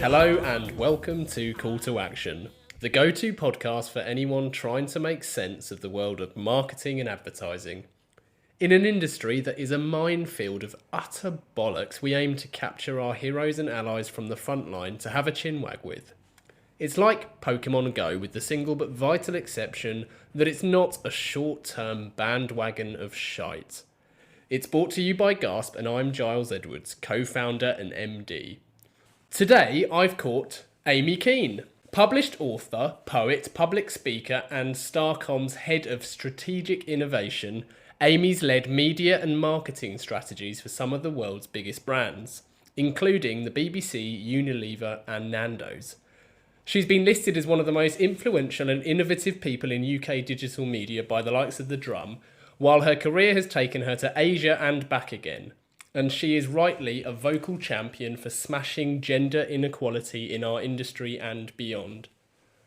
Hello and welcome to Call to Action, the go-to podcast for anyone trying to make sense of the world of marketing and advertising. In an industry that is a minefield of utter bollocks, we aim to capture our heroes and allies from the front line to have a chin-wag with. It's like Pokemon Go with the single but vital exception that it's not a short-term bandwagon of shite. It's brought to you by Gasp and I'm Giles Edwards, co-founder and MD. Today I've caught Amy Kean, published author, poet, public speaker and Starcoms head of strategic innovation. Amy's led media and marketing strategies for some of the world's biggest brands, including the BBC, Unilever and Nando's. She's been listed as one of the most influential and innovative people in UK digital media by the likes of The Drum, while her career has taken her to Asia and back again. And she is rightly a vocal champion for smashing gender inequality in our industry and beyond.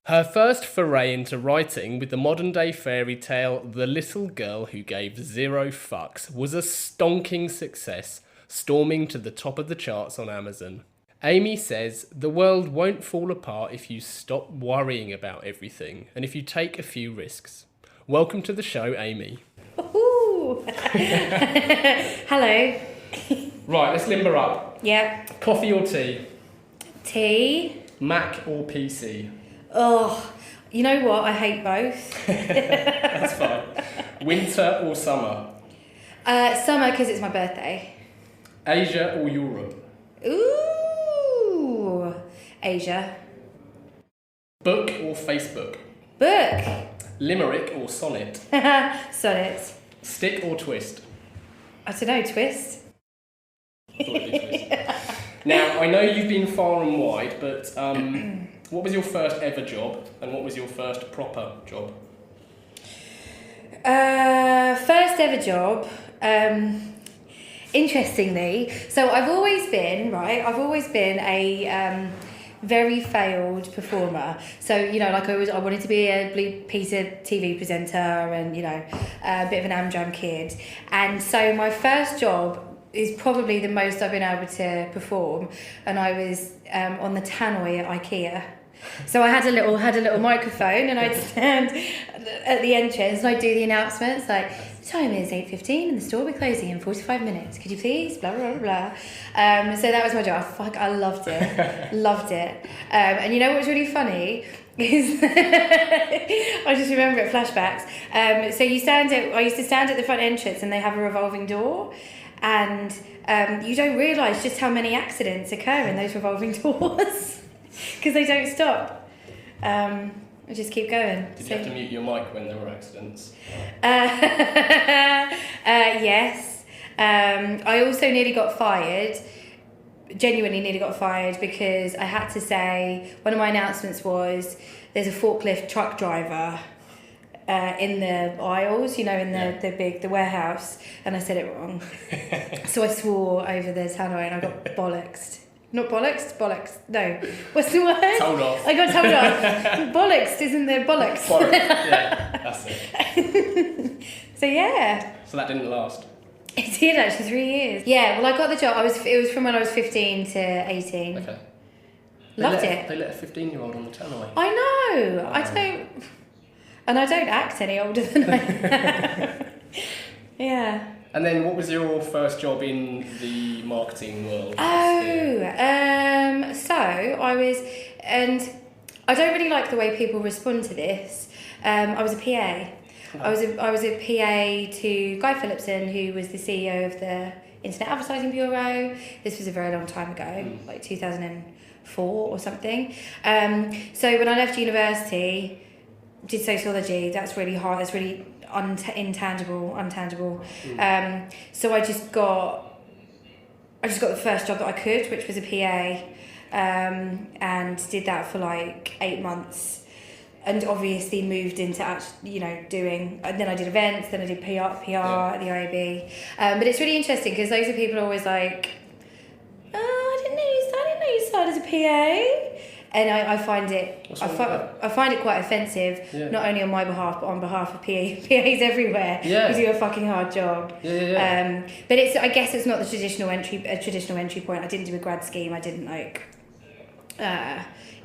Her first foray into writing with the modern-day fairy tale The Little Girl Who Gave Zero Fucks was a stonking success, storming to the top of the charts on Amazon. Amy says, the world won't fall apart if you stop worrying about everything and if you take a few risks. Welcome to the show, Amy. Hello. Right, let's limber up. Yep. Coffee or tea? Tea. Mac or PC? Oh, you know what? I hate both. That's fine. Winter or summer? Summer, because it's my birthday. Asia or Europe? Ooh, Asia. Book or Facebook? Book. Limerick or sonnet? Sonnet. Stick or twist? I don't know, twist. Thought it'd be twist. Now, I know you've been far and wide, but what was your first ever job and what was your first proper job? First ever job, interestingly, so I've always been a very failed performer. So, you know, like I wanted to be a blue piece of TV presenter and, you know, a bit of an Amdram kid. And so my first job is probably the most I've been able to perform. And I was on the tannoy at IKEA. So I had a little microphone and I'd stand at the entrance and I'd do the announcements like, the time is 8:15 and the store will be closing in 45 minutes. Could you please? Blah, blah, blah, blah. So that was my job. I loved it. Loved it. And you know what was really funny? Is I just remember it, flashbacks. So I used to stand at the front entrance and they have a revolving door. And you don't realise just how many accidents occur in those revolving doors. Because they don't stop. I just keep going. Did you have to mute your mic when there were accidents? Yes. I also nearly got fired. Genuinely nearly got fired because I had to say, one of my announcements was, there's a forklift truck driver in the aisles, you know, in the warehouse. And I said it wrong. So I swore over the tannoy and I got bollocks. Not bollocks. No. What's the word? Told off. I got told off. Bollocks, isn't there? Bollocks. Bollocks, yeah, that's it. So yeah. So that didn't last? It did actually, 3 years. Yeah, well I got the job, it was from when I was 15 to 18. Okay. Loved it. They let a 15-year-old on the tannoy. I know. Oh. I don't act any older than I am. Yeah. And then what was your first job in the marketing world? So I was, and I don't really like the way people respond to this. I was a PA. I was a PA to Guy Phillipson, who was the CEO of the Internet Advertising Bureau. This was a very long time ago, like 2004 or something. So when I left university, did sociology. That's really hard. That's really untangible. So I just got the first job that I could, which was a PA, and did that for like 8 months, and obviously moved into actually, you know, doing. And then I did events. Then I did PR at the IAB. But it's really interesting because loads of people are always like, "Oh, I didn't know you started as a PA." And I find it quite offensive, not only on my behalf but on behalf of PAs everywhere who do a fucking hard job. But I guess it's not the traditional entry point. I didn't do a grad scheme. I didn't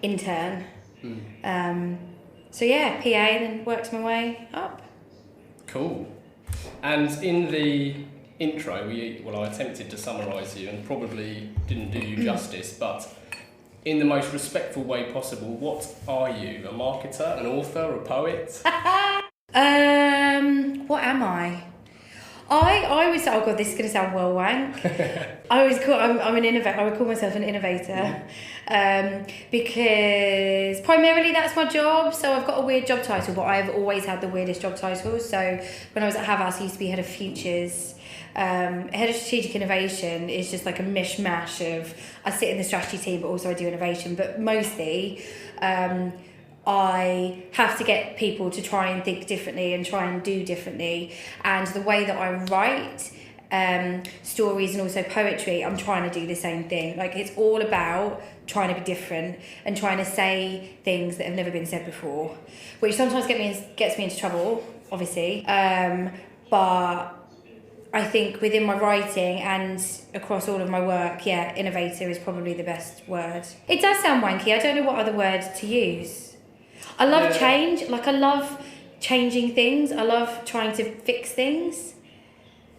intern. So yeah, PA, and then worked my way up. Cool. And in the intro, I attempted to summarise you and probably didn't do you justice, but in the most respectful way possible, what are you? A marketer, an author, a poet? What am I? I always say, oh god, this is going to sound well wank. I'm an innovator. I would call myself an innovator, because primarily that's my job. So I've got a weird job title, but I've always had the weirdest job titles. So when I was at Havas, I used to be head of futures. Head of strategic innovation is just like a mishmash of, I sit in the strategy team, but also I do innovation. But mostly, I have to get people to try and think differently and try and do differently. And the way that I write stories and also poetry, I'm trying to do the same thing. Like, it's all about trying to be different and trying to say things that have never been said before, which sometimes gets me into trouble, obviously. But I think within my writing and across all of my work, yeah, innovator is probably the best word. It does sound wanky. I don't know what other word to use. I love change. Like, I love changing things. I love trying to fix things.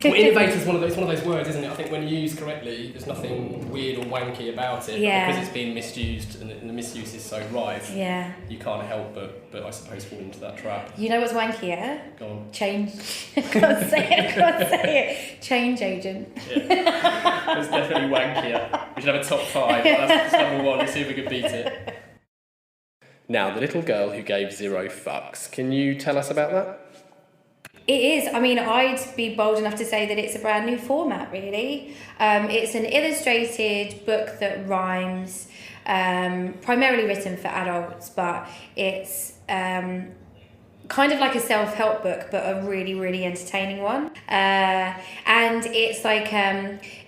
Well, innovator is one of those words, isn't it? I think when used correctly, there's nothing weird or wanky about it. Yeah. Because it's been misused and the misuse is so rife. Yeah. You can't help but I suppose fall into that trap. You know what's wankier? Go on. Change. I can't say it. Change agent. Yeah. It's definitely wankier. We should have a top 5. That's number 1. Let's see if we can beat it. Now, the little girl who gave 0 fucks. Can you tell us about that? It is. I mean, I'd be bold enough to say that it's a brand new format, really. It's an illustrated book that rhymes, primarily written for adults, but it's kind of like a self-help book, but a really, really entertaining one. And it's like,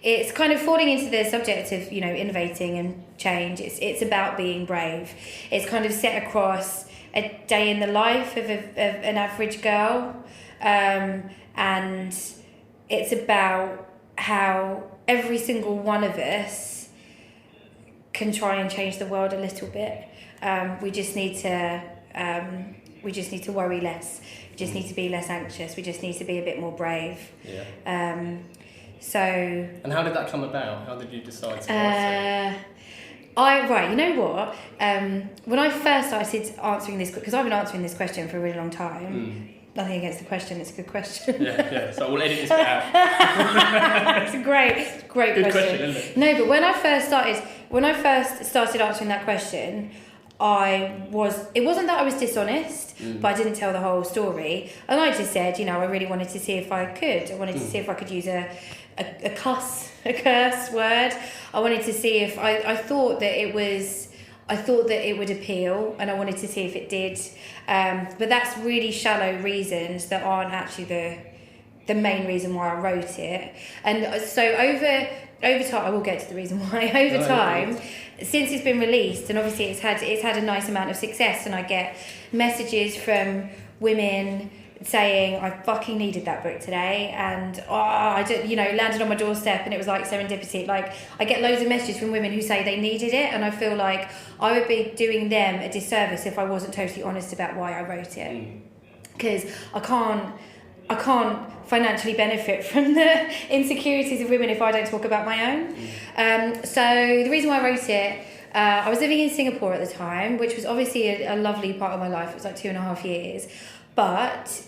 it's kind of falling into the subject of, you know, innovating and change. It's about being brave. It's kind of set across a day in the life of an average girl. And it's about how every single one of us can try and change the world a little bit. We just need to worry less. We just need to be less anxious. We just need to be a bit more brave. Yeah. And how did that come about? How did you decide to write it? You know what? When I first started answering this, because I've been answering this question for a really long time. Nothing against the question, it's a good question. Yeah. So we'll edit this bit out. It's a great good question, isn't it? No, but when I first started answering that question, it wasn't that I was dishonest, but I didn't tell the whole story. And I just said, you know, I really wanted to see if I could. I wanted to see if I could use a curse word. I wanted to see if I thought that it would appeal, and I wanted to see if it did. But that's really shallow reasons that aren't actually the main reason why I wrote it. And so over time, I will get to the reason why. Over time, since it's been released, and obviously it's had a nice amount of success, and I get messages from women saying, I fucking needed that book today, and landed on my doorstep, and it was like serendipity. Like, I get loads of messages from women who say they needed it, and I feel like I would be doing them a disservice if I wasn't totally honest about why I wrote it, because I can't financially benefit from the insecurities of women if I don't talk about my own. So the reason why I wrote it, I was living in Singapore at the time, which was obviously a lovely part of my life. It was like 2.5 years, but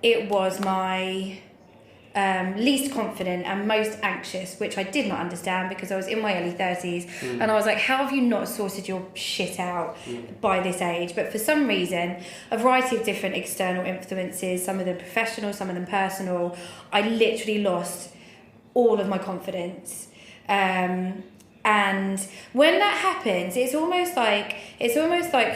it was my least confident and most anxious, which I did not understand because I was in my early 30s, and I was like, how have you not sorted your shit out by this age? But for some reason, a variety of different external influences, some of them professional, some of them personal, I literally lost all of my confidence. And when that happens, it's almost like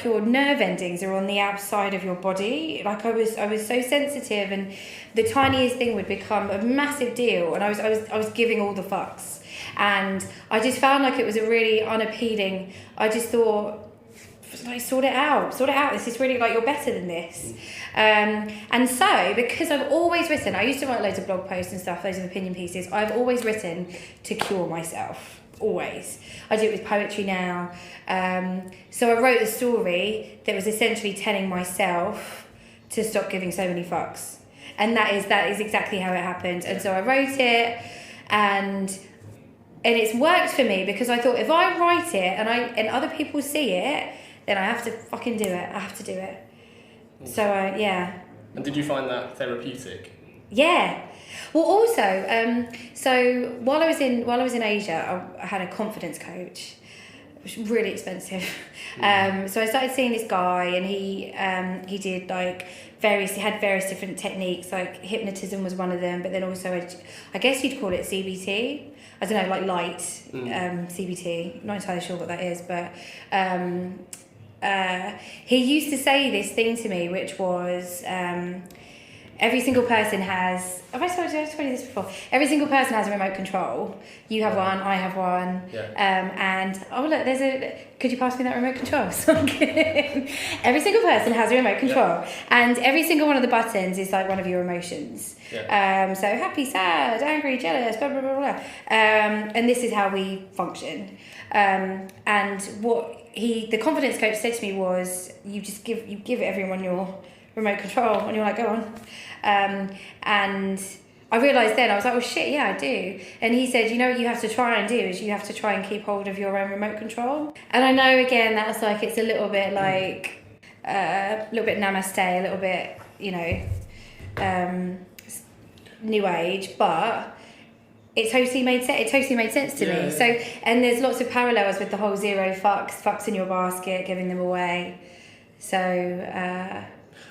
your nerve endings are on the outside of your body. Like, I was so sensitive, and the tiniest thing would become a massive deal, and I was giving all the fucks, and I just found like it was a really unappealing. I just thought, like, sort it out. This is really, like, you're better than this. And so, because I've always written, I used to write loads of blog posts and stuff, loads of opinion pieces. I've always written to cure myself. always. I do it with poetry now. So I wrote a story that was essentially telling myself to stop giving so many fucks. And that is exactly how it happened. And so I wrote it, and it's worked for me, because I thought, if I write it and other people see it, then I have to fucking do it. I have to do it. So yeah. And did you find that therapeutic? Yeah. Well, also, so while I was in Asia, I had a confidence coach. It was really expensive. So I started seeing this guy, and he did like he had various different techniques, like hypnotism was one of them, but then also I guess you'd call it CBT. I don't know, like light CBT. Not entirely sure what that is, but he used to say this thing to me, which was every single person has. Have I told you this before? Every single person has a remote control. You have one, I have one. Yeah. And look, could you pass me that remote control? So I'm kidding. Every single person has a remote control, and every single one of the buttons is like one of your emotions. Yeah. So happy, sad, angry, jealous, blah blah blah blah. And this is how we function. And what the confidence coach said to me was, you give everyone your remote control, and you're like, go on. And I realised then, I was like, oh shit, yeah, I do. And he said, you know what you have to try and do is you have to try and keep hold of your own remote control. And I know, again, that's like, it's a little bit like, a little bit namaste, a little bit, new age, but it totally made sense to me. So, and there's lots of parallels with the whole zero fucks in your basket, giving them away. So,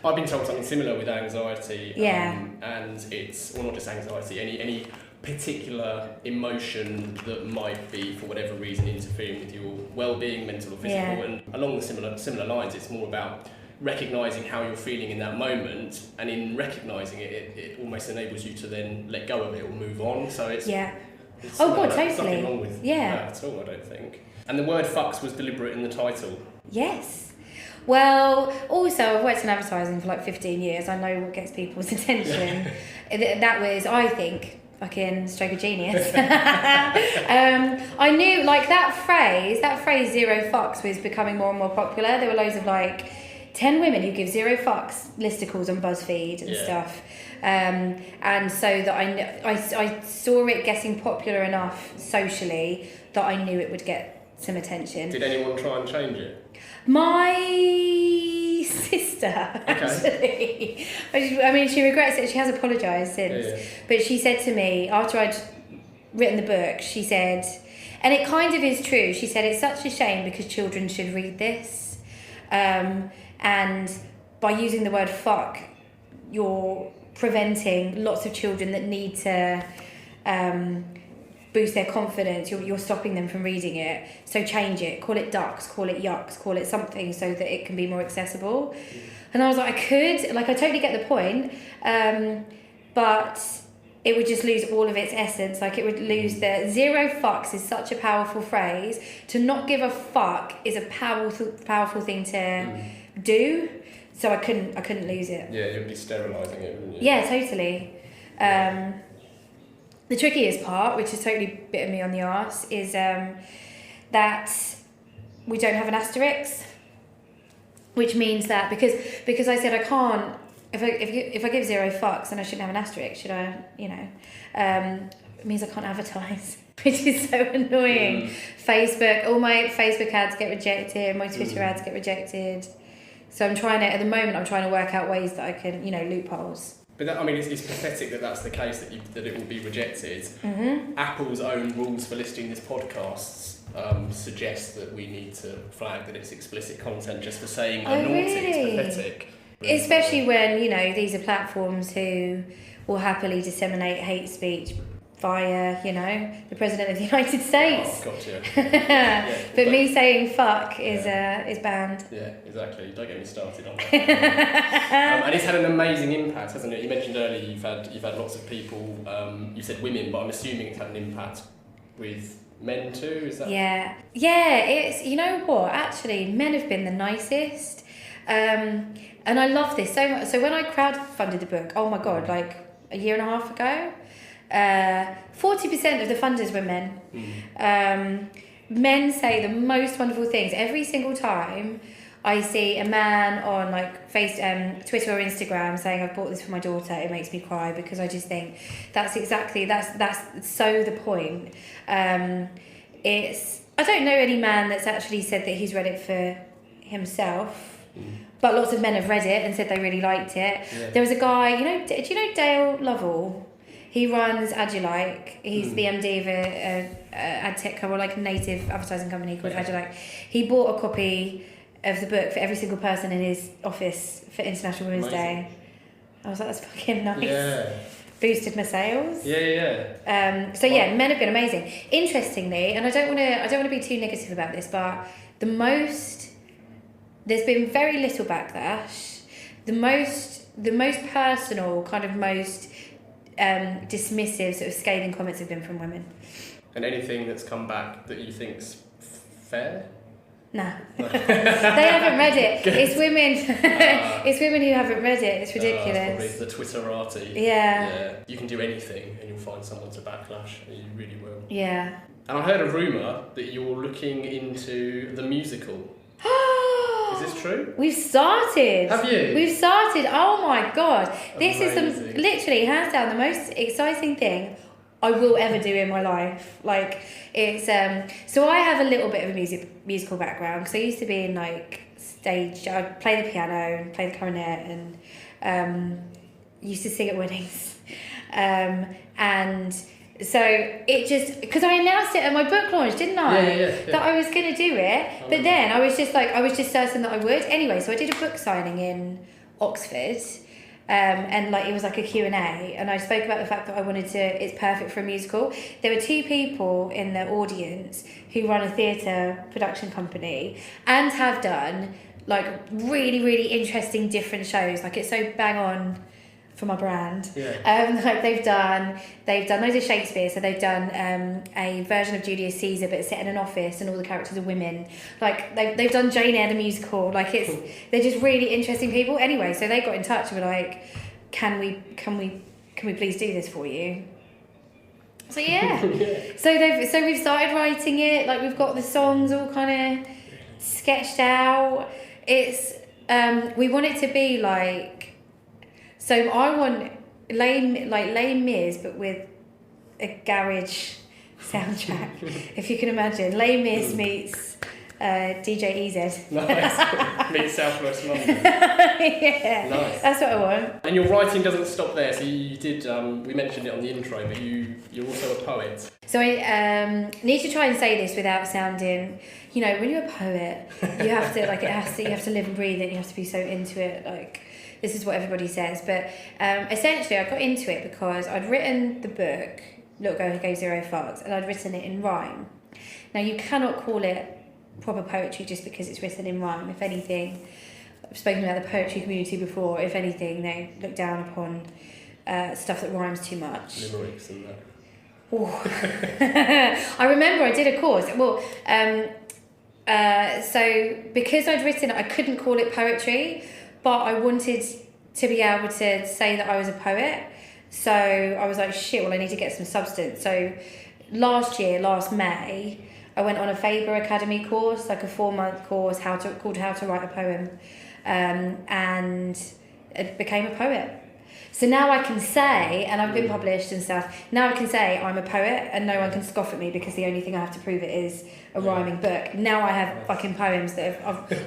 I've been told something similar with anxiety. Yeah. And it's, well, not just anxiety, any particular emotion that might be, for whatever reason, interfering with your well-being, mental or physical. Yeah. And along the similar lines, it's more about recognising how you're feeling in that moment, and in recognising it almost enables you to then let go of it or move on. So it's Oh god, there's totally. nothing wrong with that at all, I don't think. And the word fucks was deliberate in the title. Yes. Well, also, I've worked in advertising for like 15 years. I know what gets people's attention. That was, I think, fucking stroke of genius. I knew, like, that phrase, zero fucks, was becoming more and more popular. There were loads of, like, 10 women who give zero fucks listicles on BuzzFeed and stuff. And so that I saw it getting popular enough socially that I knew it would get some attention. Did anyone try and change it? My sister, actually. I mean, she regrets it. She has apologised since. Yeah. But she said to me, after I'd written the book, she said, and it kind of is true, she said, it's such a shame because children should read this. And by using the word fuck, you're preventing lots of children that need to boost their confidence. You're stopping them from reading it. So change it. Call it ducks, call it yucks, call it something so that it can be more accessible. And I was like, I totally get the point. But it would just lose all of its essence. Like, it would lose the zero fucks is such a powerful phrase. To not give a fuck is a powerful thing to do. So I couldn't lose it. Yeah, you'd be sterilising it, wouldn't you? Yeah, totally. The trickiest part, which has totally bitten me on the arse, is that we don't have an asterisk, which means that because I said I can't, if I give zero fucks, then I shouldn't have an asterisk, should I? It means I can't advertise, which is so annoying. Facebook, all my Facebook ads get rejected, my Twitter ads get rejected. So at the moment, I'm trying to work out ways that I can, loopholes. But it's pathetic that that's the case, that it will be rejected. Mm-hmm. Apple's own rules for listing this podcasts suggest that we need to flag that it's explicit content just for saying naughty. Really? It's pathetic. Especially when, these are platforms who will happily disseminate hate speech via, the President of the United States. Oh, God, yeah. But me saying fuck is banned. Yeah, exactly. Don't get me started on that. And it's had an amazing impact, hasn't it? You mentioned earlier you've had lots of people, you said women, but I'm assuming it's had an impact with men too, is that? Yeah, it's, you know what, actually, men have been the nicest. And I love this so much. So when I crowdfunded the book, oh my God, like a year and a half ago, 40% of the funders were men. Men say the most wonderful things every single time. I see a man on like Twitter or Instagram saying, "I've bought this for my daughter. It makes me cry," because I just think that's so the point. I don't know any man that's actually said that he's read it for himself, but lots of men have read it and said they really liked it. Yeah. There was a guy, do you know Dale Lovell? He runs Adulike. He's the MD of a ad tech or like native advertising company called Adulike. He bought a copy of the book for every single person in his office for International Women's Day. I was like, that's fucking nice. Yeah. Boosted my sales. Yeah. Men have been amazing. Interestingly, and I don't want to be too negative about this, but there's been very little backlash. The most personal, kind of most dismissive, sort of scathing comments have been from women. And anything that's come back that you think's fair? No. They haven't read it. Good. It's women. It's women who haven't read it. It's ridiculous. Probably the Twitterati. Yeah. You can do anything and you'll find someone to backlash. You really will. Yeah. And I heard a rumour that you're looking into the musical. Is this true? We've started. Have you? We've started. Oh my God. This Amazing. is literally, hands down, the most exciting thing I will ever do in my life. Like, it's so I have a little bit of a musical background because I used to be in like stage. I play the piano and play the clarinet and used to sing at weddings, and so it just, because I announced it at my book launch, didn't I? Yeah. That I was going to do it, but then I was just certain that I would. Anyway, so I did a book signing in Oxford. And like it was like a Q&A, and I spoke about the fact that it's perfect for a musical. There were 2 people in the audience who run a theatre production company and have done like really, really interesting different shows. Like, it's so bang on for my brand. Yeah. Like they've done loads of Shakespeare, so they've done a version of Julius Caesar but it's set in an office and all the characters are women. Like they've done Jane Eyre the musical. Like they're just really interesting people. Anyway, so they got in touch and were like, can we please do this for you? So yeah. So we've started writing it. Like, we've got the songs all kind of sketched out. It's we want it to be like, so I want Les Mis, but with a garage soundtrack. If you can imagine, Les Mis meets DJ EZ. Nice. Meets Southwest London. Yeah. Nice. That's what I want. And your writing doesn't stop there. So you did. We mentioned it on the intro, but you're also a poet. So I need to try and say this without sounding, when you're a poet, you have to you have to live and breathe it. You have to be so into it, like. This is what everybody says, but essentially I got into it because I'd written the book, Little Girl Who Gave Zero Fucks, and I'd written it in rhyme. Now, you cannot call it proper poetry just because it's written in rhyme. If anything, I've spoken about the poetry community before, if anything, they look down upon stuff that rhymes too much. Limericks and that. I remember I did a course. Well, so because I'd written it, I couldn't call it poetry, but I wanted to be able to say that I was a poet. So I was like, shit, well, I need to get some substance. So last May, I went on a Faber Academy course, like a 4-month course called How to Write a Poem, and it became a poet. So now I can say, and I've been published and stuff, now I can say I'm a poet and no one can scoff at me because the only thing I have to prove it is a rhyming book. Now I have fucking poems that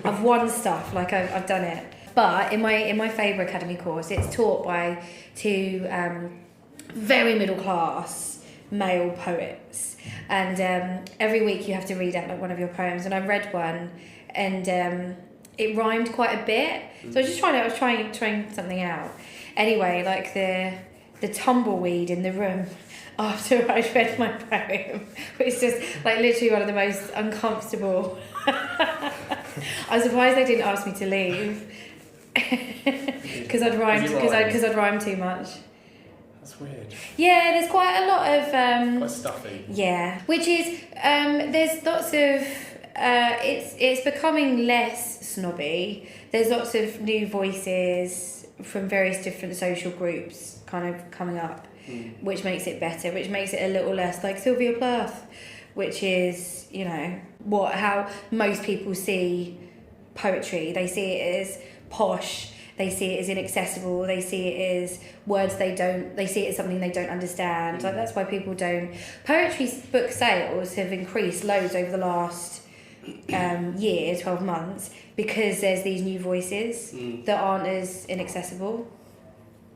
I've won stuff, like I've done it. But in my Faber Academy course, it's taught by 2 very middle class male poets, and every week you have to read out like one of your poems. And I read one, and it rhymed quite a bit. So I was trying something out. Anyway, like the tumbleweed in the room after I read my poem was just like literally one of the most uncomfortable. I'm surprised they didn't ask me to leave. Because I'd rhymed too much. That's weird. Yeah, there's quite a lot of quite stuffy. Yeah, which is there's lots of it's becoming less snobby. There's lots of new voices from various different social groups kind of coming up. which makes it better, which makes it a little less like Sylvia Plath, which is, you know, how most people see poetry. They see it as posh, they see it as inaccessible, they see it as words they see it as something they don't understand. Like, that's why people don't. Poetry book sales have increased loads over the last year, 12 months, because there's these new voices that aren't as inaccessible.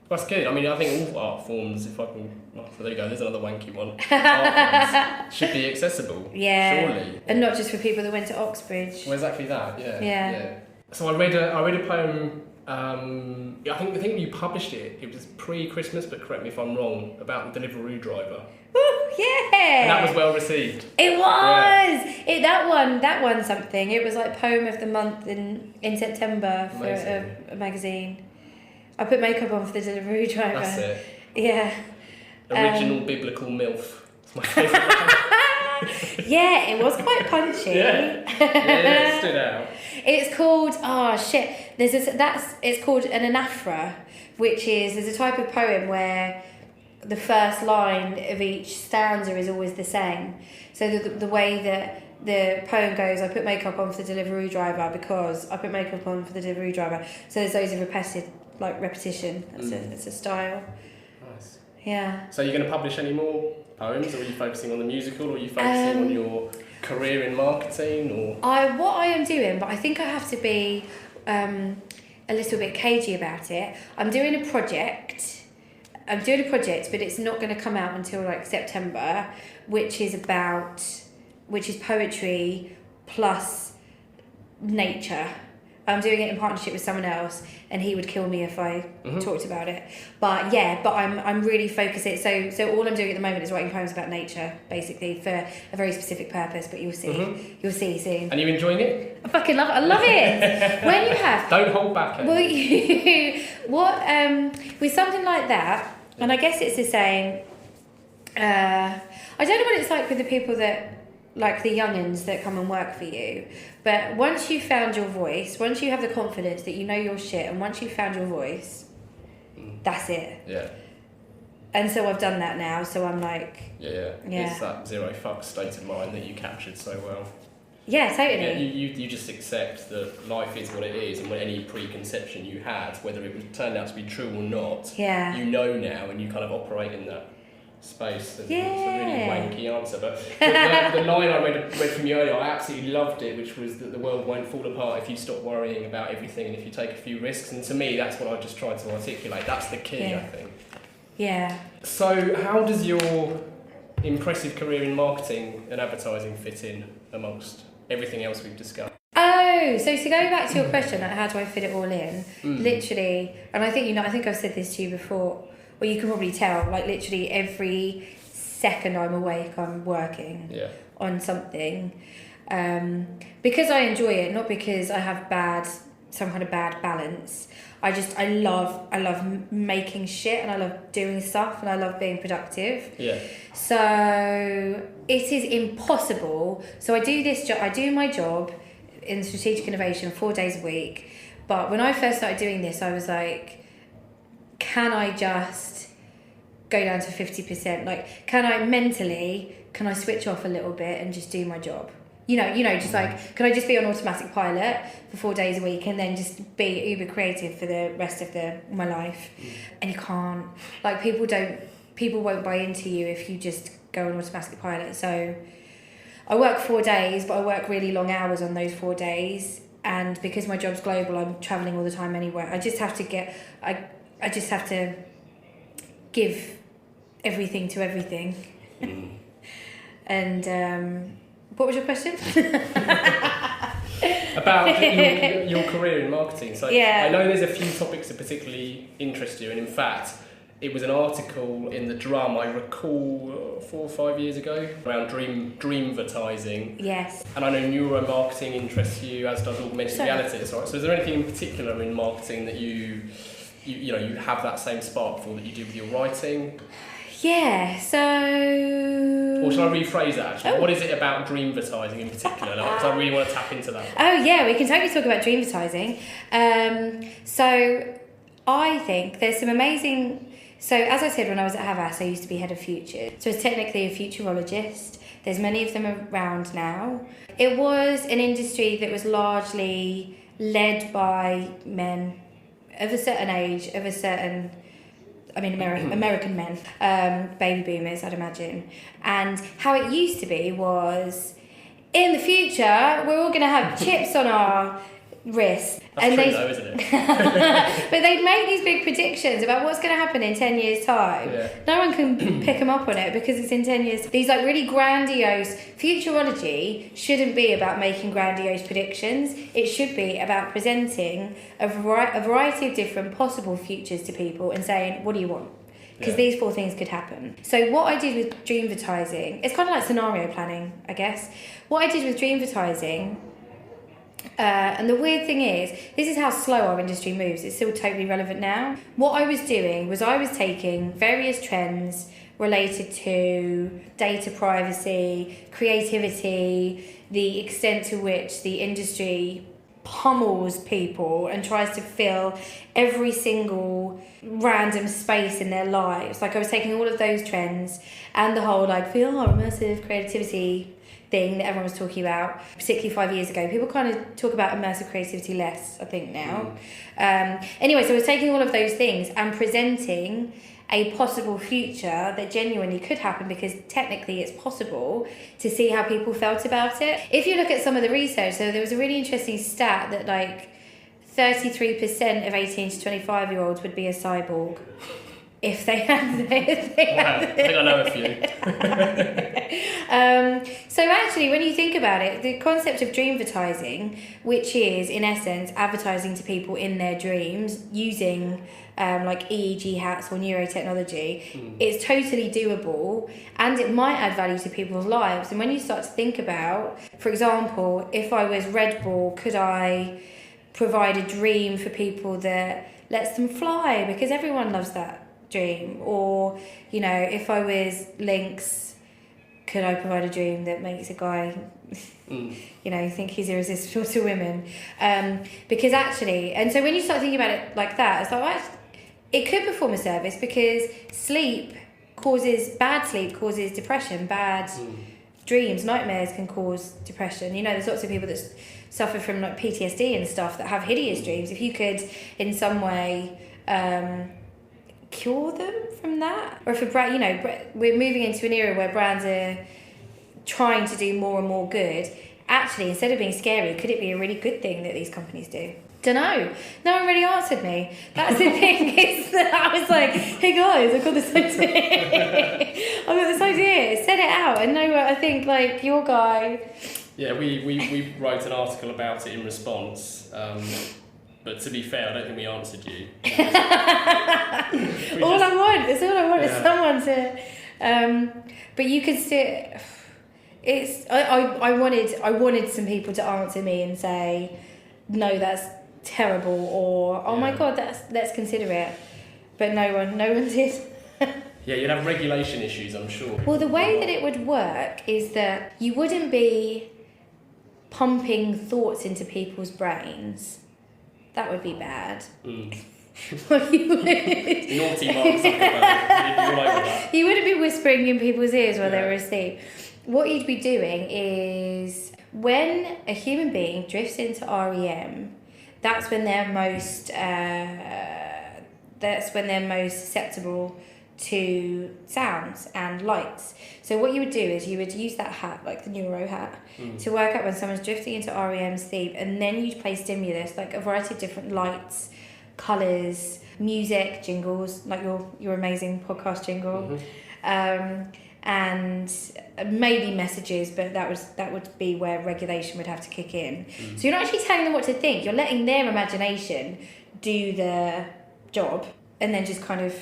That's good. I mean, I think all art forms, if I can... Oh, there you go, there's another wanky one. Art forms should be accessible, surely. And not just for people that went to Oxbridge. Well, exactly that, yeah. So I read a poem, I think you published it. It was pre-Christmas, but correct me if I'm wrong, about the Deliveroo driver. Ooh, yeah! And that was well received. It was! Yeah. That won something. It was like Poem of the Month in September for a magazine. I put makeup on for the Deliveroo driver. That's it. Yeah. Original biblical MILF. It's my favourite. Yeah, it was quite punchy. Yeah, it stood out. It's called, it's called an anaphora, which is, there's a type of poem where the first line of each stanza is always the same. So the way that the poem goes, I put makeup on for the Deliveroo driver because I put makeup on for the Deliveroo driver. So there's loads of repetition. It's a style. Nice. Yeah. So you're going to publish any more poems, or are you focusing on the musical, or are you focusing on your career in marketing, or? What I am doing, but I think I have to be a little bit cagey about it. I'm doing a project, but it's not going to come out until like September, which is poetry plus nature. I'm doing it in partnership with someone else, and he would kill me if I talked about it. But I'm really focusing. So all I'm doing at the moment is writing poems about nature, basically, for a very specific purpose. But you'll see, you'll see soon. And you enjoying it? I fucking love it. I love it. When you have, don't hold back. With something like that, and I guess it's the same. I don't know what it's like with the people that, like the young'uns that come and work for you, but once you've found your voice, once you have the confidence that you know your shit, and once you've found your voice, that's it. Yeah. And so I've done that now, so I'm like... Yeah. It's that zero fuck state of mind that you captured so well. Yeah, totally. Yeah, you just accept that life is what it is, and when any preconception you had, whether it turned out to be true or not, you know now, and you kind of operate in that space. It's a really wanky answer, but the line I read from you earlier, I absolutely loved it, which was that the world won't fall apart if you stop worrying about everything and if you take a few risks. And to me, that's what I just tried to articulate. That's the key, I think. Yeah. So how does your impressive career in marketing and advertising fit in amongst everything else we've discussed? Oh, so to go back to your question, like how do I fit it all in? Literally, and I think I think I've said this to you before. Well, you can probably tell, like literally every second I'm awake, I'm working on something. Because I enjoy it, not because I have some kind of bad balance. I love making shit, and I love doing stuff, and I love being productive. Yeah. So it is impossible. So I do this job, I do my job in strategic innovation 4 days a week. But when I first started doing this, I was like, can I just go down to 50%? Like, can I switch off a little bit and just do my job? You know, just like, can I just be on automatic pilot for 4 days a week and then just be uber creative for the rest of my life? And you can't. Like, people won't buy into you if you just go on automatic pilot. So I work 4 days, but I work really long hours on those 4 days. And because my job's global, I'm traveling all the time anywhere. I just have to give everything to everything. And what was your question? About your career in marketing. So I know there's a few topics that particularly interest you, and in fact, it was an article in the Drum, I recall 4 or 5 years ago, around dreamvertising. Yes. And I know neuromarketing interests you, as does augmented reality. So is there anything in particular in marketing that you have that same spark for that you do with your writing? Yeah, so... Or shall I rephrase that, actually? What is it about dreamvertising in particular? Because I really want to tap into that. Oh, yeah, we can totally talk about dreamvertising. So I think there's some amazing So as I said, when I was at Havas, I used to be head of future. So I was technically a futurologist. There's many of them around now. It was an industry that was largely led by men of a certain age, American men, baby boomers, I'd imagine. And how it used to be was, in the future, we're all going to have chips on our wrists. That's true though, isn't it? But they'd make these big predictions about what's going to happen in 10 years' time. Yeah. No one can pick them up on it because it's in 10 years. These like really grandiose... Futurology shouldn't be about making grandiose predictions. It should be about presenting a variety of different possible futures to people and saying, what do you want? Because these 4 things could happen. So what I did with Dreamvertising... It's kind of like scenario planning, I guess. What I did with Dreamvertising... and the weird thing is, this is how slow our industry moves. It's still totally relevant now. What I was doing was I was taking various trends related to data privacy, creativity, the extent to which the industry pummels people and tries to fill every single random space in their lives. Like I was taking all of those trends and the whole like VR, immersive creativity thing that everyone was talking about, particularly 5 years ago. People kind of talk about immersive creativity less, I think, now. Anyway, so I was taking all of those things and presenting a possible future that genuinely could happen because technically it's possible to see how people felt about it. If you look at some of the research, so there was a really interesting stat that like 33% of 18 to 25-year-olds would be a cyborg. If they had... I think I know a few. So actually, when you think about it, the concept of dreamvertising, which is, in essence, advertising to people in their dreams using like EEG hats or neurotechnology, it's totally doable and it might add value to people's lives. And when you start to think about, for example, if I was Red Bull, could I provide a dream for people that lets them fly? Because everyone loves that dream. Or, you know, if I was Lynx, could I provide a dream that makes a guy you know, think he's irresistible to women? Because actually, and so when you start thinking about it like that, it's like, well, it could perform a service because bad sleep causes depression, bad dreams, nightmares can cause depression. You know, there's lots of people that suffer from like PTSD and stuff that have hideous dreams. If you could in some way cure them from that, or if a brand, you know, we're moving into an era where brands are trying to do more and more good. Actually, instead of being scary, could it be a really good thing that these companies do? Don't know. No one really answered me. That's the thing, is that I was like, hey guys, I've got this idea. Said it out. And no, I think like your guy. Yeah, we wrote an article about it in response. But to be fair, I don't think we answered you. All I want is someone to. But you could still. It's. I wanted some people to answer me and say, no, that's terrible, or oh my god, let's consider it. But no one did. Yeah, you'd have regulation issues, I'm sure. Well, the way that it would work is that you wouldn't be pumping thoughts into people's brains. That would be bad. Well, you would. Naughty Mark Zuckerberg. You wouldn't be whispering in people's ears while they were asleep. What you'd be doing is when a human being drifts into REM, that's when they're most susceptible to sounds and lights. So what you would do is you would use that hat, like the neuro hat, to work out when someone's drifting into REM sleep, and then you'd play stimulus, like a variety of different lights, colours, music, jingles, like your amazing podcast jingle, and maybe messages, but that would be where regulation would have to kick in. So you're not actually telling them what to think, you're letting their imagination do the job, and then just kind of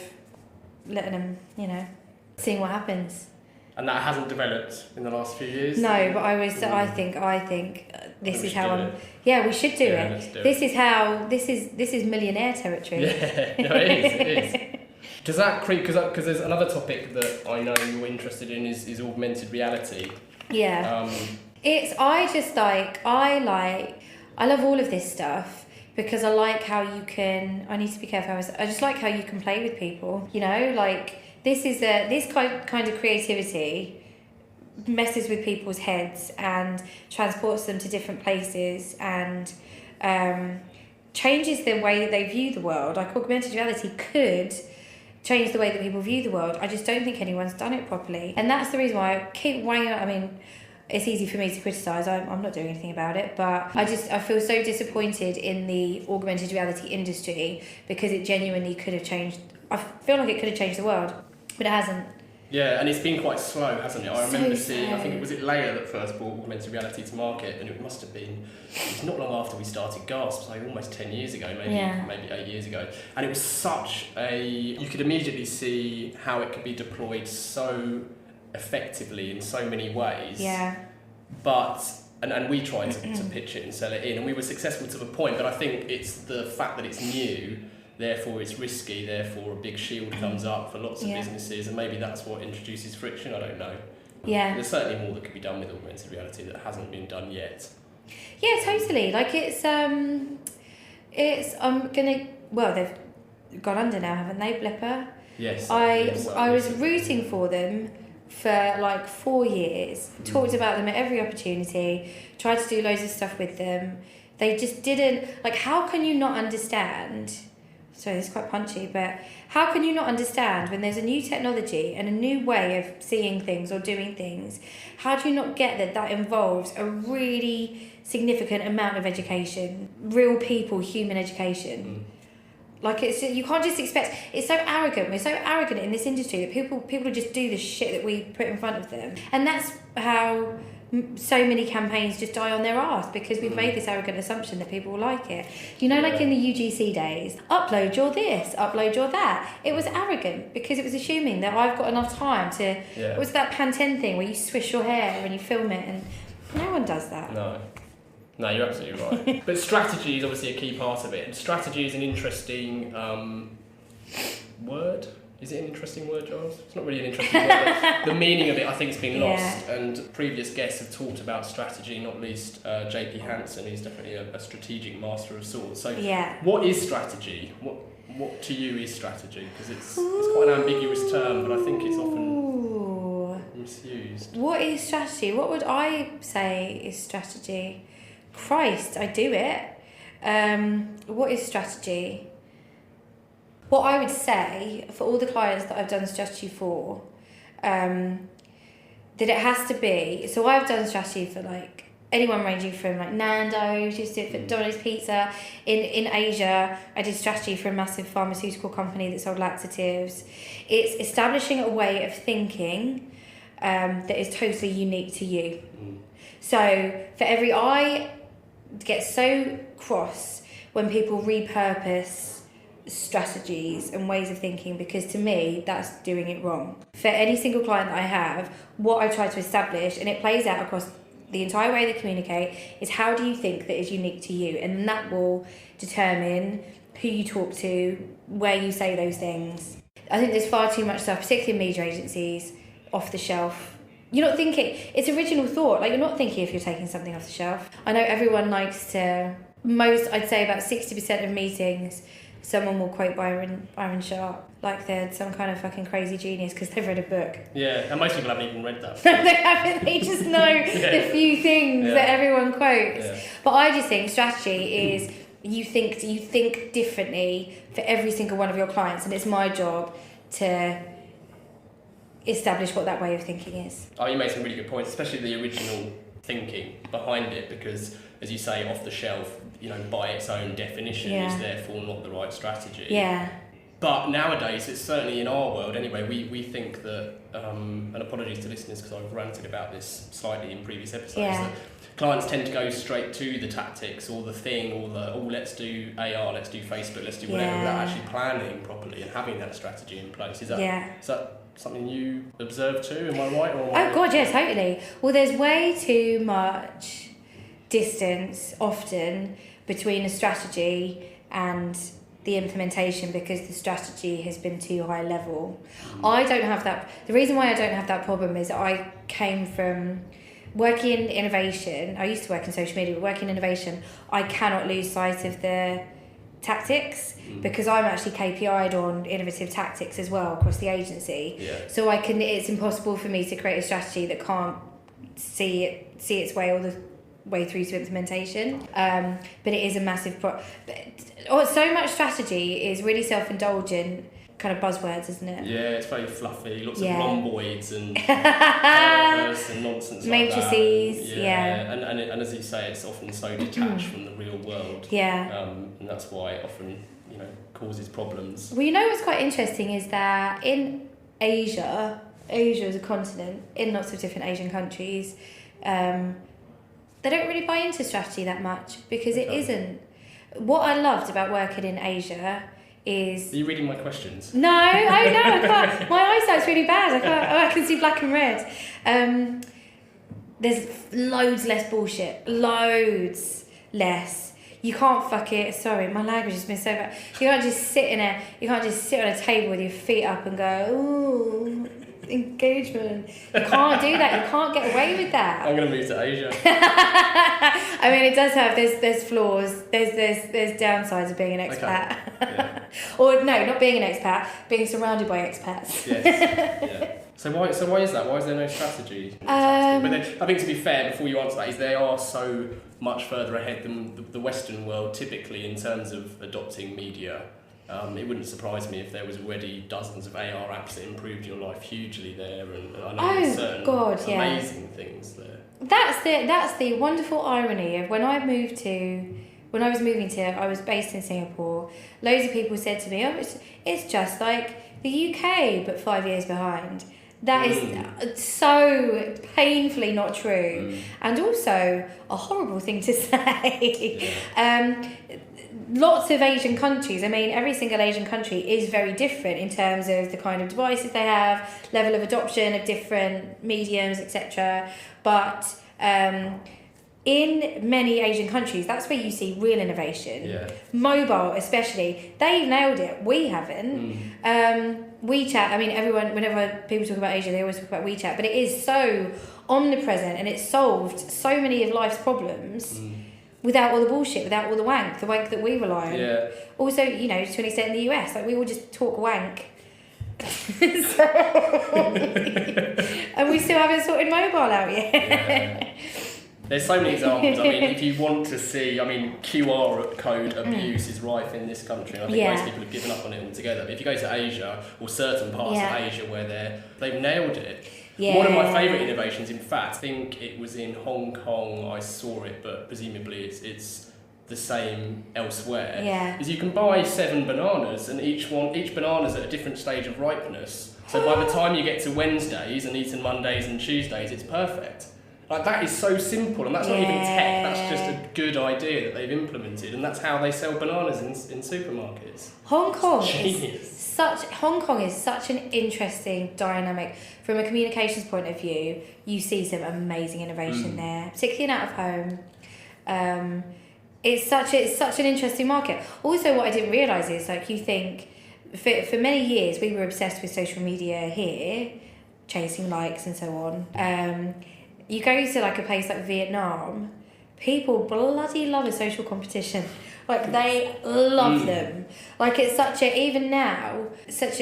letting them, you know, seeing what happens. And that hasn't developed in the last few years? No, but I think this is how I'm... Yeah, we should do it. Let's do it. This is millionaire territory. Yeah, no, it is. Does that create... Because there's another topic that I know you're interested in is augmented reality. Yeah. I love all of this stuff because I like how you can. I need to be careful. I just like how you can play with people. You know, like this kind of creativity messes with people's heads and transports them to different places and changes the way that they view the world. Like augmented reality could change the way that people view the world. I just don't think anyone's done it properly, and that's the reason why I keep weighing up. I mean, it's easy for me to criticise. I'm not doing anything about it, but I feel so disappointed in the augmented reality industry because it genuinely could have changed. I feel like it could have changed the world, but it hasn't. Yeah, and it's been quite slow, hasn't it? I remember seeing, slow. I think it was Leia that first brought augmented reality to market, and it must have been, it was not long after we started Gasp, like almost 10 years ago, maybe 8 years ago. And it was such you could immediately see how it could be deployed so effectively in so many ways. Yeah. But, and we tried to pitch it and sell it in, and we were successful to a point, but I think it's the fact that it's new, therefore it's risky, therefore a big shield comes up for lots of businesses, and maybe that's what introduces friction, I don't know. Yeah. There's certainly more that could be done with augmented reality that hasn't been done yet. Yeah, totally. Like they've gone under now, haven't they, Blipper? Yes. I was rooting for them for like 4 years, talked about them at every opportunity, tried to do loads of stuff with them. They just didn't, like, how can you not understand? Sorry, this is quite punchy, but how can you not understand when there's a new technology and a new way of seeing things or doing things? How do you not get that involves a really significant amount of education, real people, human education? Like, you can't just expect. It's so arrogant. We're so arrogant in this industry that people just do the shit that we put in front of them, and that's how so many campaigns just die on their arse, because we've made this arrogant assumption that people will like it. You know, like in the UGC days, upload your this, upload your that. It was arrogant because it was assuming that I've got enough time to. It was that Pantene thing where you swish your hair and you film it, and no one does that. No, you're absolutely right. But strategy is obviously a key part of it. And strategy is an interesting word. Is it an interesting word, Giles? It's not really an interesting word, but the meaning of it, I think, has been lost. Yeah. And previous guests have talked about strategy, not least JP Hansen, who's definitely a strategic master of sorts. So what is strategy? What to you is strategy? Because it's quite an ambiguous term, but I think it's often misused. What is strategy? What would I say is strategy? Christ, I do it. What is strategy? What I would say for all the clients that I've done strategy for, that it has to be. So I've done strategy for like anyone ranging from like Nando, just did for Domino's Pizza. In Asia, I did strategy for a massive pharmaceutical company that sold laxatives. It's establishing a way of thinking that is totally unique to you. So for I get so cross when people repurpose strategies and ways of thinking, because to me that's doing it wrong. For any single client that I have, what I try to establish, and it plays out across the entire way they communicate, is how do you think that is unique to you, and that will determine who you talk to, where you say those things. I think there's far too much stuff, particularly in media agencies, off the shelf. You're not thinking, it's original thought, like you're not thinking if you're taking something off the shelf. I know everyone likes to, I'd say about 60% of meetings, someone will quote Byron Sharp like they're some kind of fucking crazy genius because they've read a book. Yeah, and most people haven't even read that. They haven't, they just know the few things that everyone quotes. Yeah. But I just think strategy is you think differently for every single one of your clients, and it's my job to establish what that way of thinking is. Oh, you made some really good points, especially the original thinking behind it, because as you say, off the shelf, you know, by its own definition is therefore not the right strategy. Yeah. But nowadays, it's certainly in our world anyway, we think that, and apologies to listeners because I've ranted about this slightly in previous episodes, that clients tend to go straight to the tactics or the thing or let's do AR, let's do Facebook, let's do whatever, without actually planning properly and having that strategy in place. Is that something you observe too? Am I right? Or God, yeah, totally. Well, there's way too much distance often between a strategy and the implementation because the strategy has been too high level. I don't have that. The reason why I don't have that problem is I came from working in innovation, I used to work in social media, but working in innovation, I cannot lose sight of the tactics because I'm actually KPI'd on innovative tactics as well across the agency. So it's impossible for me to create a strategy that can't see its way all the way through to implementation. But it is a massive so much strategy is really self-indulgent kind of buzzwords, isn't it? Yeah, it's very fluffy, lots of rhomboids and purpose and nonsense matrices, and as you say, it's often so detached from the real world. And that's why it often, causes problems. Well, what's quite interesting is that in Asia as a continent, in lots of different Asian countries, they don't really buy into strategy that much because it isn't. What I loved about working in Asia is... Are you reading my questions? No, I can't. My eyesight's really bad. I can see black and red. There's loads less bullshit. Loads less. You can't fuck it. Sorry, my language has been so bad. You can't just sit on a table with your feet up and go, ooh, engagement. You can't do that. You can't get away with that. I'm going to move to Asia. I mean, it does have there's flaws. There's downsides of being an expat. Okay. Or no, not being an expat, being surrounded by expats. Yes. So why is that? Why is there no strategy? But then, I think to be fair, before you answer that, is they are so much further ahead than the Western world typically in terms of adopting media. It wouldn't surprise me if there was already dozens of AR apps that improved your life hugely there, and I know there's certain amazing things there. That's the wonderful irony of when I was based in Singapore. Loads of people said to me, "Oh, it's just like the UK, but 5 years behind." That is so painfully not true, and also a horrible thing to say. Lots of Asian countries, I mean, every single Asian country is very different in terms of the kind of devices they have, level of adoption of different mediums, etc. But in many Asian countries, that's where you see real innovation. Mobile especially, they've nailed it. We haven't. WeChat, I mean, everyone, whenever people talk about Asia, they always talk about WeChat, but it is so omnipresent and it's solved so many of life's problems without all the bullshit, without all the wank that we rely on. Also, to an extent in the US, like we all just talk wank. And we still haven't sorted mobile out yet. There's so many examples. I mean, if you want to see, QR code abuse is rife in this country. And I think most people have given up on it altogether. But if you go to Asia, or certain parts of Asia where they've nailed it. One of my favourite innovations, in fact, I think it was in Hong Kong I saw it, but presumably it's the same elsewhere, is you can buy 7 bananas and each banana's at a different stage of ripeness. So by the time you get to Wednesdays and eaten Mondays and Tuesdays, it's perfect. Like, that is so simple, and that's not even tech, that's just a good idea that they've implemented, and that's how they sell bananas in supermarkets. Hong Kong is such an interesting dynamic. From a communications point of view, you see some amazing innovation there, particularly in out of home. It's such an interesting market. Also, what I didn't realise is, like, you think, for many years, we were obsessed with social media here, chasing likes and so on. You go to like a place like Vietnam, people bloody love a social competition. Like, they love them. Like, it's such a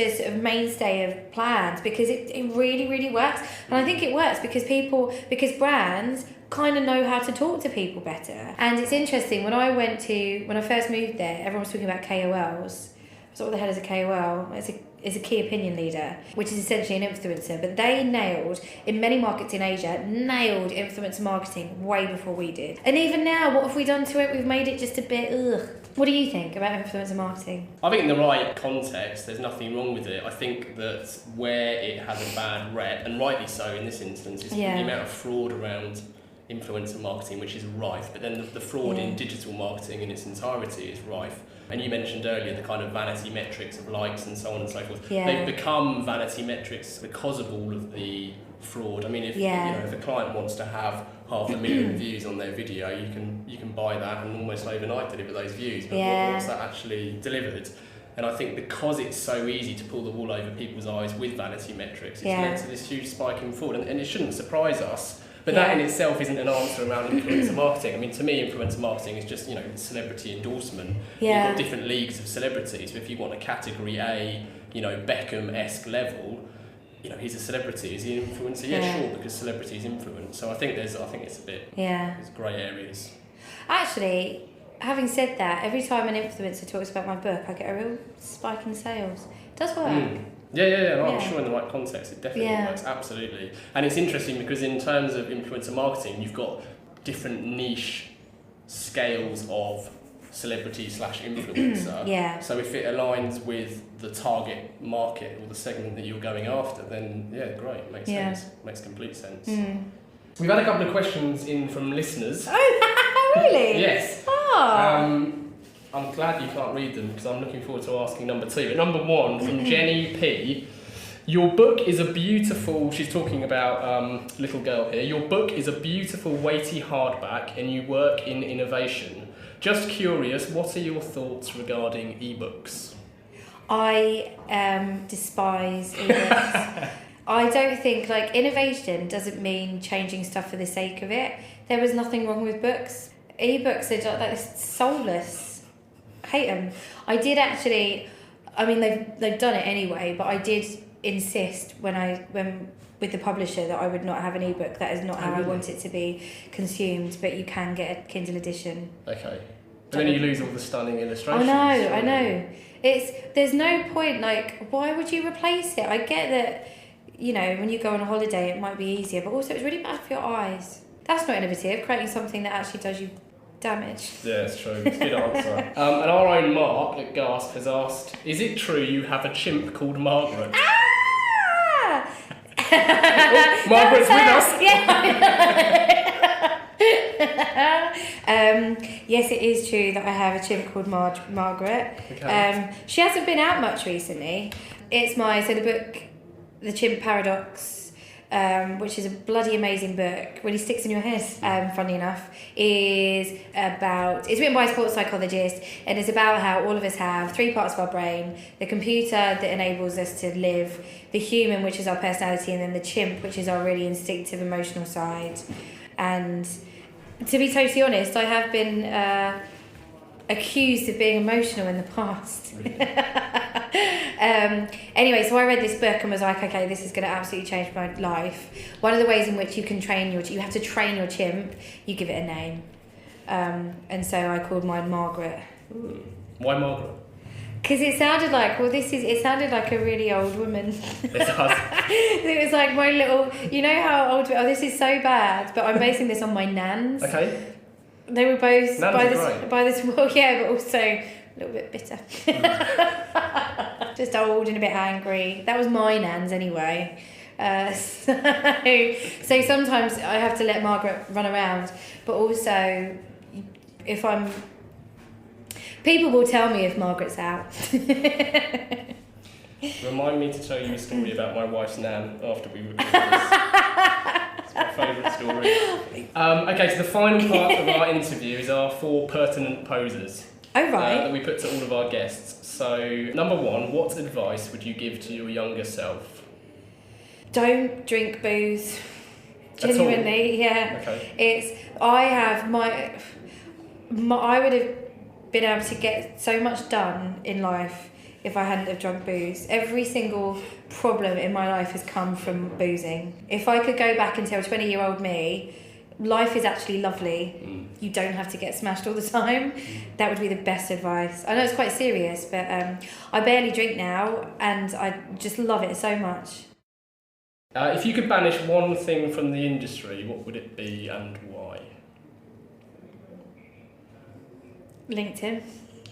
sort of mainstay of plans because it really, really works. And I think it works because brands kind of know how to talk to people better. And it's interesting, when I first moved there, everyone was talking about KOLs. So what the hell is a KOL? It's a key opinion leader, which is essentially an influencer. But they in many markets in Asia, nailed influencer marketing way before we did. And even now, what have we done to it? We've made it just a bit, ugh. What do you think about influencer marketing? I think in the right context, there's nothing wrong with it. I think that where it has a bad rep, and rightly so in this instance, is the amount of fraud around influencer marketing, which is rife, but then the fraud in digital marketing in its entirety is rife. And you mentioned earlier the kind of vanity metrics of likes and so on and so forth. They've become vanity metrics because of all of the fraud. I mean, if a client wants to have 500,000 views on their video, you can buy that and almost overnight deliver those views. But what's that actually delivered? And I think because it's so easy to pull the wool over people's eyes with vanity metrics, it's led to this huge spike in fraud. And it shouldn't surprise us. But that in itself isn't an answer around influencer marketing. I mean, to me, influencer marketing is just, celebrity endorsement. Yeah. You've got different leagues of celebrities. But if you want a category A, Beckham-esque level, he's a celebrity. Is he an influencer? Yeah, sure, because celebrity is influence. So I think it's a bit, there's grey areas. Actually, having said that, every time an influencer talks about my book, I get a real spike in sales. It does work. Yeah. I'm sure in the right context, it definitely works, absolutely. And it's interesting because in terms of influencer marketing, you've got different niche scales of celebrity/influencer. So if it aligns with the target market or the segment that you're going after, then great, makes sense, makes complete sense. We've had a couple of questions in from listeners. Oh, really? Yes. Oh. I'm glad you can't read them because I'm looking forward to asking number 2. But number 1 from Jenny P. Your book is a beautiful, she's talking about little girl here. Your book is a beautiful weighty hardback and you work in innovation. Just curious, what are your thoughts regarding ebooks? I despise ebooks. I don't think, innovation doesn't mean changing stuff for the sake of it. There was nothing wrong with books. Ebooks are just soulless. Hate them. I did actually, they've done it anyway, but I did insist when with the publisher that I would not have an ebook. That is not how I want it to be consumed, but you can get a Kindle edition. Okay. But then you lose all the stunning illustrations. I know. There's no point, why would you replace it? I get that, when you go on a holiday it might be easier, but also it's really bad for your eyes. That's not innovative, creating something that actually does you damage. Yeah, it's true. It's a good answer. And our own Mark at Gasp has asked, is it true you have a chimp called Margaret? Margaret's with us. Yes, it is true that I have a chimp called Margaret. Okay. She hasn't been out much recently. It's the book, The Chimp Paradox, which is a bloody amazing book, really sticks in your head, funnily enough, it's written by a sports psychologist, and it's about how all of us have 3 parts of our brain: the computer that enables us to live, the human, which is our personality, and then the chimp, which is our really instinctive emotional side. And to be totally honest, I have been accused of being emotional in the past. Anyway, so I read this book and was like, okay, this is going to absolutely change my life. One of the ways in which you can you have to train your chimp, you give it a name. And so I called mine Margaret. Why Margaret? Because it sounded like, it sounded like a really old woman. It does. It was like my little, how old, this is so bad, but I'm basing this on my nans. Okay. They were both by this but also a little bit bitter. Just old and a bit angry. That was my nans anyway. So sometimes I have to let Margaret run around, but also people will tell me if Margaret's out. Remind me to tell you a story about my wife's nan after we record this. It's my favourite story. Okay, so the final part of our interview is our 4 pertinent poses. Oh, right. That we put to all of our guests. So, number 1, what advice would you give to your younger self? Don't drink booze. Genuinely, yeah. Okay. I would have been able to get so much done in life if I hadn't have drunk booze. Every single problem in my life has come from boozing. If I could go back and tell 20-year-old me, life is actually lovely. You don't have to get smashed all the time. That would be the best advice. I know it's quite serious, but I barely drink now and I just love it so much. If you could banish one thing from the industry, what would it be and why? LinkedIn.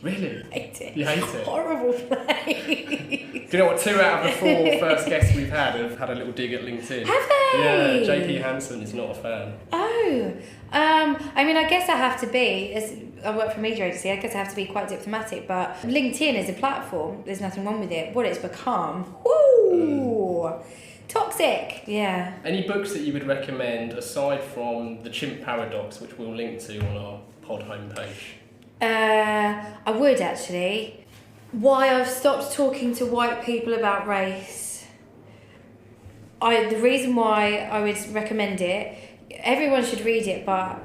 Really? Hate it. You hate it? Horrible place. Do you know what? 2 out of the 4 first guests we've had have had a little dig at LinkedIn. Have they? Yeah, JP Hansen is not a fan. Oh. I guess I have to be, as I work for a media agency, I guess I have to be quite diplomatic, but LinkedIn is a platform, there's nothing wrong with it. What it's become, toxic. Yeah. Any books that you would recommend aside from The Chimp Paradox, which we'll link to on our pod homepage? I would actually. Why I've stopped talking to white people about race. The reason why I would recommend it, everyone should read it, but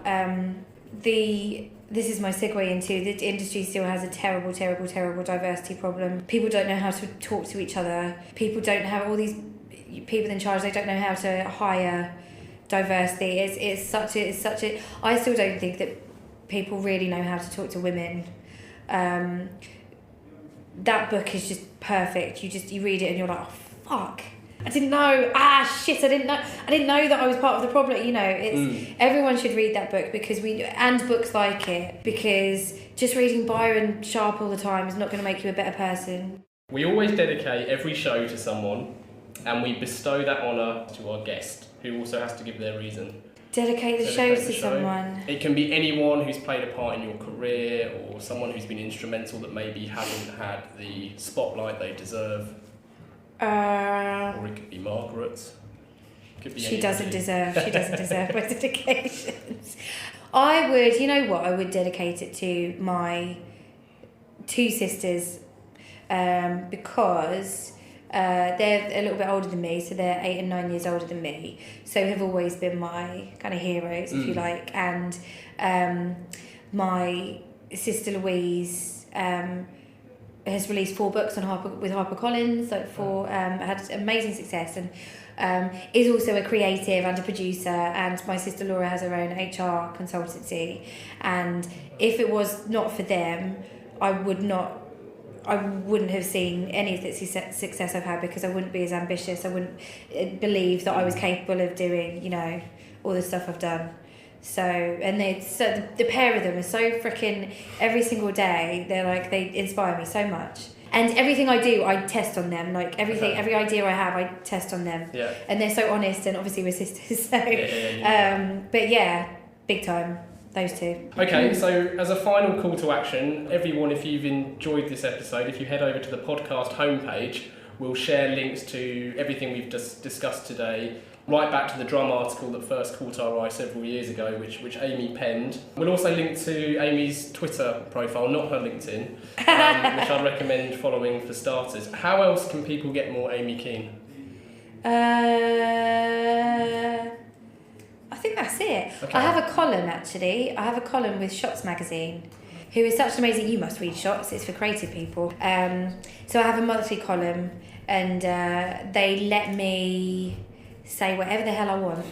this is my segue into the industry still has a terrible diversity problem. People don't know how to talk to each other. People don't have all these people in charge. They don't know how to hire diversity. It's such a. I still don't think that people really know how to talk to women. That book is just perfect. You read it and you're like, oh fuck. I didn't know. Shit! I didn't know that I was part of the problem. You know, everyone should read that book and books like it, because just reading Byron Sharp all the time is not going to make you a better person. We always dedicate every show to someone, and we bestow that honour to our guest, who also has to give their reason. Dedicate the show to someone. It can be anyone who's played a part in your career, or someone who's been instrumental that maybe hasn't had the spotlight they deserve. Or it could be Margaret. She doesn't deserve my dedications. I would dedicate it to my two sisters, because they're a little bit older than me, so they're 8 and 9 years older than me, so have always been my kind of heroes, if you like. And my sister Louise has released 4 books on HarperCollins, had amazing success, and is also a creative and a producer. And my sister Laura has her own HR consultancy, and if it was not for them, I wouldn't have seen any of the success I've had, because I wouldn't be as ambitious. I wouldn't believe that I was capable of doing, all the stuff I've done. So the pair of them are so freaking, every single day, they inspire me so much. And everything I do, I test on them. Like every idea I have, I test on them. Yeah. And they're so honest, and obviously we're sisters. So, but yeah, big time. Those two. Okay, so as a final call to action, everyone, if you've enjoyed this episode, if you head over to the podcast homepage, we'll share links to everything we've just discussed today, right back to the drum article that first caught our eye several years ago, which Amy penned. We'll also link to Amy's Twitter profile, not her LinkedIn, which I'd recommend following for starters. How else can people get more Amy Kean? I think that's it. Okay. I have a column, actually. I have a column with Shots magazine, who is such an amazing... You must read Shots. It's for creative people. So I have a monthly column, and they let me say whatever the hell I want.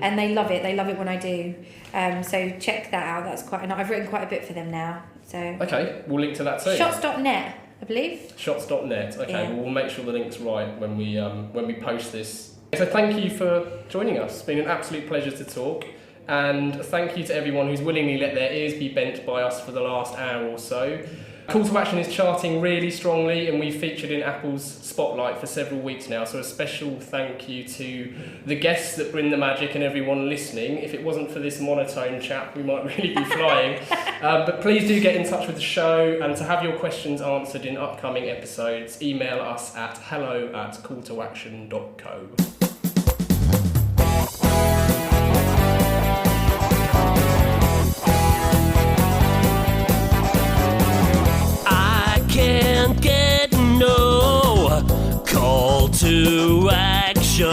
And they love it. They love it when I do. So check that out. That's I've written quite a bit for them now. So okay, we'll link to that too. Shots.net, I believe. Shots.net. Okay, yeah. Well, we'll make sure the link's right when we post this. So thank you for joining us. It's been an absolute pleasure to talk, and thank you to everyone who's willingly let their ears be bent by us for the last hour or so. Call to Action is charting really strongly, and we've featured in Apple's spotlight for several weeks now, so a special thank you to the guests that bring the magic and everyone listening. If it wasn't for this monotone chap, we might really be flying. But please do get in touch with the show, and to have your questions answered in upcoming episodes, email us at hello@calltoaction.co. Can't get no call to action.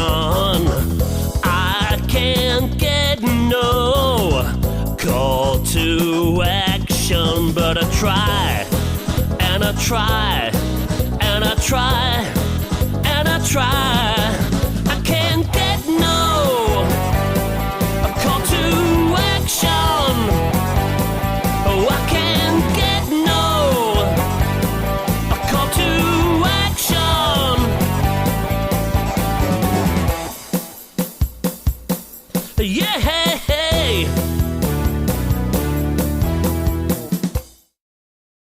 I can't get no call to action, but I try, and I try, and I try, and I try. I can't get no call to action. Oh, I can't get no call to action. Yeah.